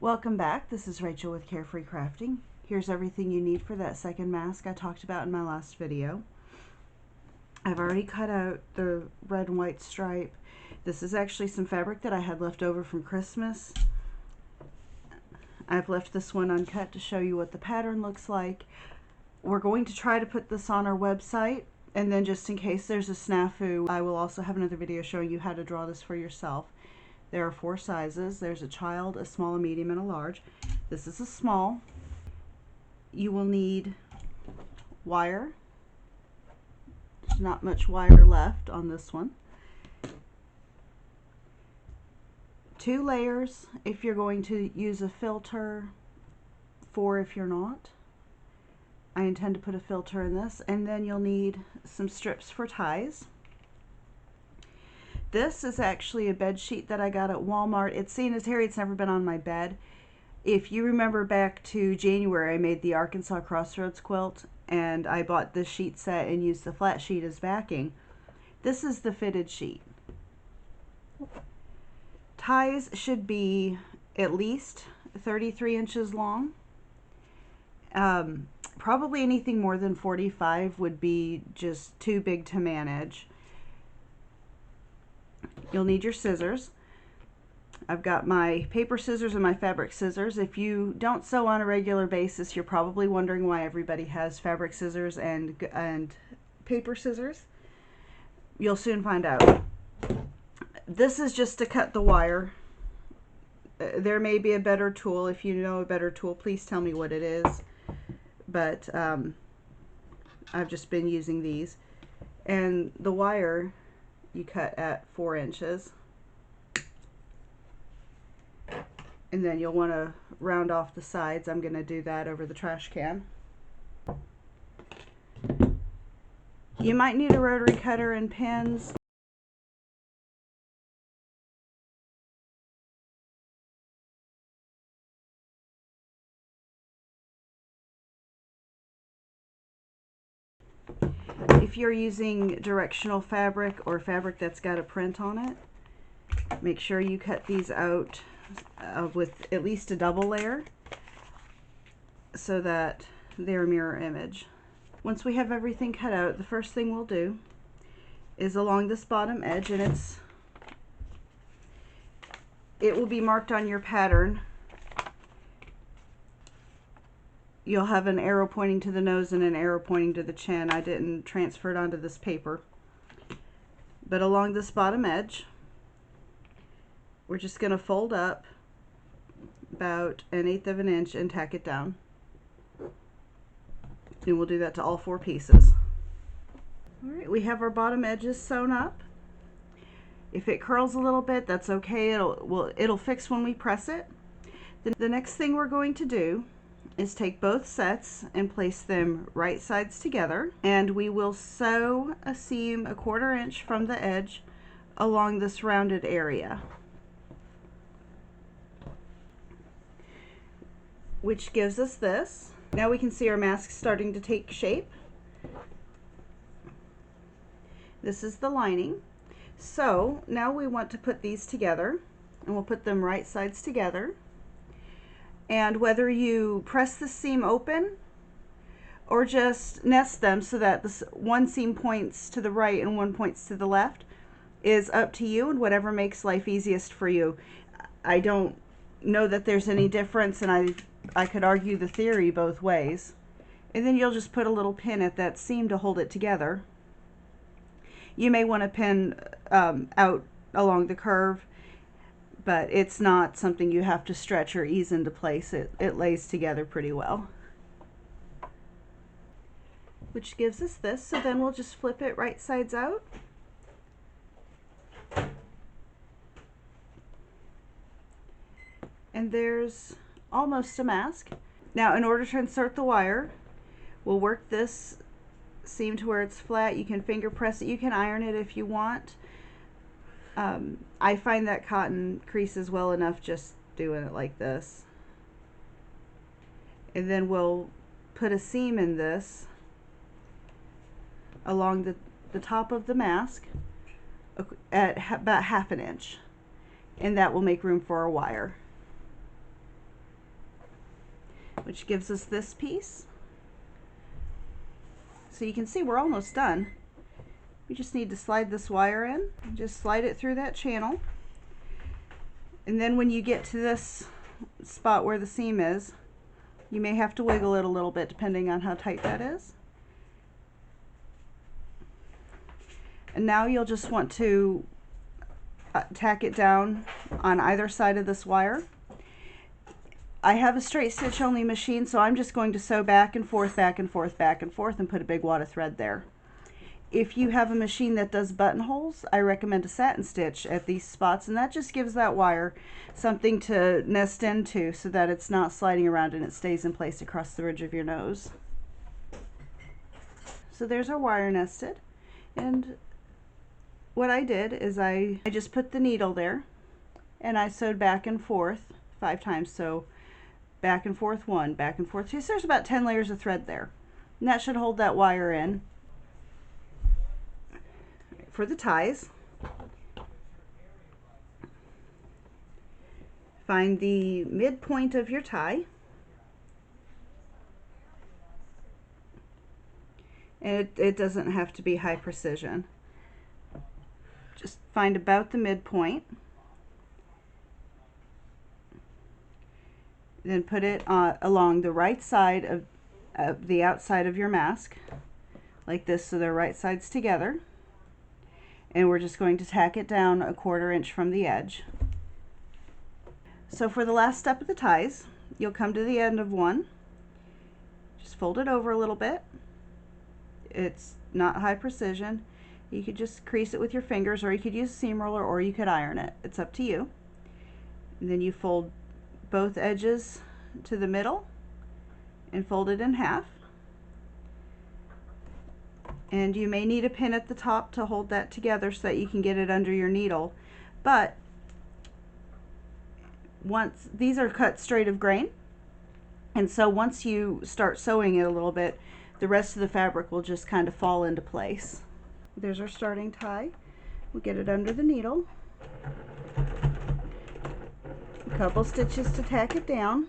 Welcome back. This is Rachel with Karefree Crafting. Here's everything you need for that second mask I talked about in my last video. I've already cut out the red and white stripe. This is actually some fabric that I had left over from Christmas. I've left this one uncut to show you what the pattern looks like. We're going to try to put this on our website, and then just in case there's a snafu, I will also have another video showing you how to draw this for yourself. There are 4 sizes. There's a child, a small, a medium, and a large. This is a small. You will need wire. There's not much wire left on this one. 2 layers if you're going to use a filter, 4 if you're not. I intend to put a filter in this. And then you'll need some strips for ties. This is actually a bed sheet that I got at Walmart. It's seen as hairy. It's never been on my bed. If you remember back to January, I made the Arkansas Crossroads quilt, and I bought this sheet set and used the flat sheet as backing. This is the fitted sheet. Ties should be at least 33 inches long. Probably anything more than 45 would be just too big to manage. You'll need your scissors. I've got my paper scissors and my fabric scissors. If you don't sew on a regular basis, you're probably wondering why everybody has fabric scissors and paper scissors. You'll soon find out. This is just to cut the wire. There may be a better tool. If you know a better tool, please tell me what it is. But I've just been using these. And the wire you cut at 4 inches. And then you'll want to round off the sides. I'm going to do that over the trash can. You might need a rotary cutter and pins. If you're using directional fabric or fabric that's got a print on it, make sure you cut these out with at least a double layer so that they're mirror image. Once we have everything cut out, the first thing we'll do is along this bottom edge, and it will be marked on your pattern. You'll have an arrow pointing to the nose and an arrow pointing to the chin. I didn't transfer it onto this paper. But along this bottom edge, we're just going to fold up about 1/8 of an inch and tack it down. And we'll do that to all 4 pieces. Alright, we have our bottom edges sewn up. If it curls a little bit, that's okay. It'll fix when we press it. The next thing we're going to do is take both sets and place them right sides together, and we will sew a seam 1/4 inch from the edge along this rounded area, which gives us this. Now we can see our mask starting to take shape. This is the lining. So now we want to put these together, and we'll put them right sides together. And whether you press the seam open or just nest them so that this one seam points to the right and one points to the left is up to you, and whatever makes life easiest for you. I don't know that there's any difference, and I could argue the theory both ways. And then you'll just put a little pin at that seam to hold it together. You may want to pin out along the curve, but it's not something you have to stretch or ease into place. It lays together pretty well. Which gives us this. So then we'll just flip it right sides out. And there's almost a mask. Now, in order to insert the wire, we'll work this seam to where it's flat. You can finger press it. You can iron it if you want. I find that cotton creases well enough just doing it like this. And then we'll put a seam in this along the top of the mask at about 1/2 inch, and that will make room for a wire. which gives us this piece. So you can see we're almost done. We just need to slide this wire in. Just slide it through that channel. And then when you get to this spot where the seam is, you may have to wiggle it a little bit depending on how tight that is. And now you'll just want to tack it down on either side of this wire. I have a straight stitch only machine, so I'm just going to sew back and forth, back and forth, back and forth, and put a big wad of thread there. If you have a machine that does buttonholes, I recommend a satin stitch at these spots, and that just gives that wire something to nest into so that it's not sliding around and it stays in place across the ridge of your nose. So there's our wire nested, and what I did is I just put the needle there and I sewed back and forth 5 times. So back and forth 1, back and forth 2. So there's about 10 layers of thread there, and that should hold that wire in. For the ties, find the midpoint of your tie, and it doesn't have to be high precision. Just find about the midpoint, then put it along the right side of the outside of your mask, like this, so they're right sides together. And we're just going to tack it down 1/4 inch from the edge. So for the last step of the ties, you'll come to the end of one, just fold it over a little bit. It's not high precision. You could just crease it with your fingers, or you could use a seam roller, or you could iron it. It's up to you. And then you fold both edges to the middle and fold it in half. And you may need a pin at the top to hold that together so that you can get it under your needle. But once these are cut straight of grain, and so once you start sewing it a little bit, the rest of the fabric will just kind of fall into place. There's our starting tie. We'll get it under the needle. A couple stitches to tack it down.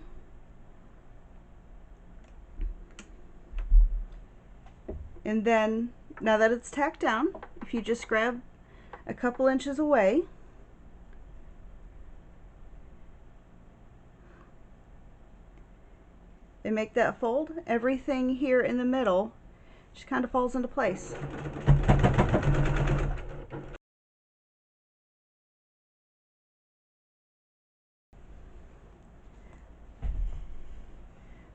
And then, now that it's tacked down, if you just grab a couple inches away, and make that fold, everything here in the middle just kind of falls into place.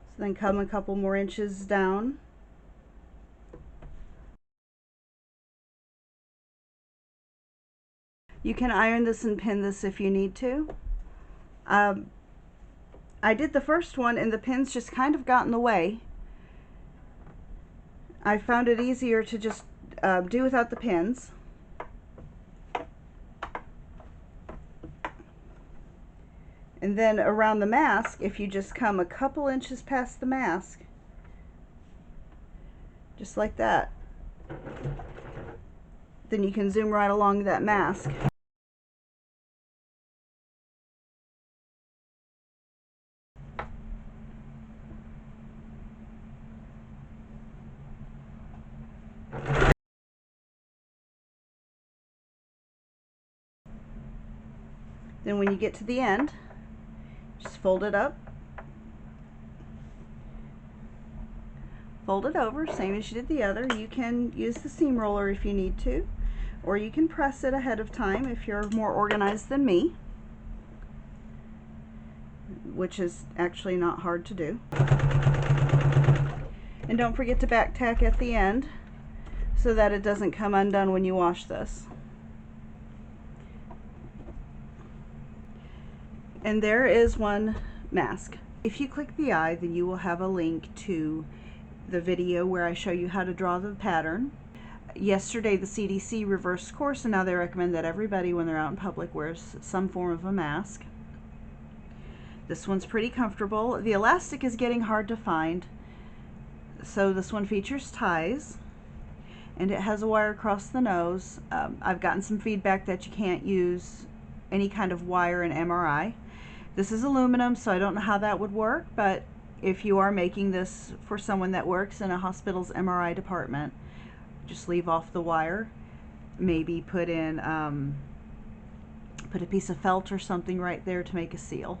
So then come a couple more inches down. You can iron this and pin this if you need to. I did the first one and the pins just kind of got in the way. I found it easier to just do without the pins. And then around the mask, if you just come a couple inches past the mask, just like that, then you can zoom right along that mask. Then when you get to the end, just fold it up, fold it over, same as you did the other. You can use the seam roller if you need to, or you can press it ahead of time if you're more organized than me, which is actually not hard to do. And don't forget to back tack at the end so that it doesn't come undone when you wash this. And there is one mask. If you click the eye, then you will have a link to the video where I show you how to draw the pattern. Yesterday the CDC reversed course, and now they recommend that everybody when they're out in public wears some form of a mask. This one's pretty comfortable. The elastic is getting hard to find, so this one features ties, and it has a wire across the nose. I've gotten some feedback that you can't use any kind of wire in MRI. This is aluminum, so I don't know how that would work, but if you are making this for someone that works in a hospital's MRI department, just leave off the wire. Maybe put in put a piece of felt or something right there to make a seal.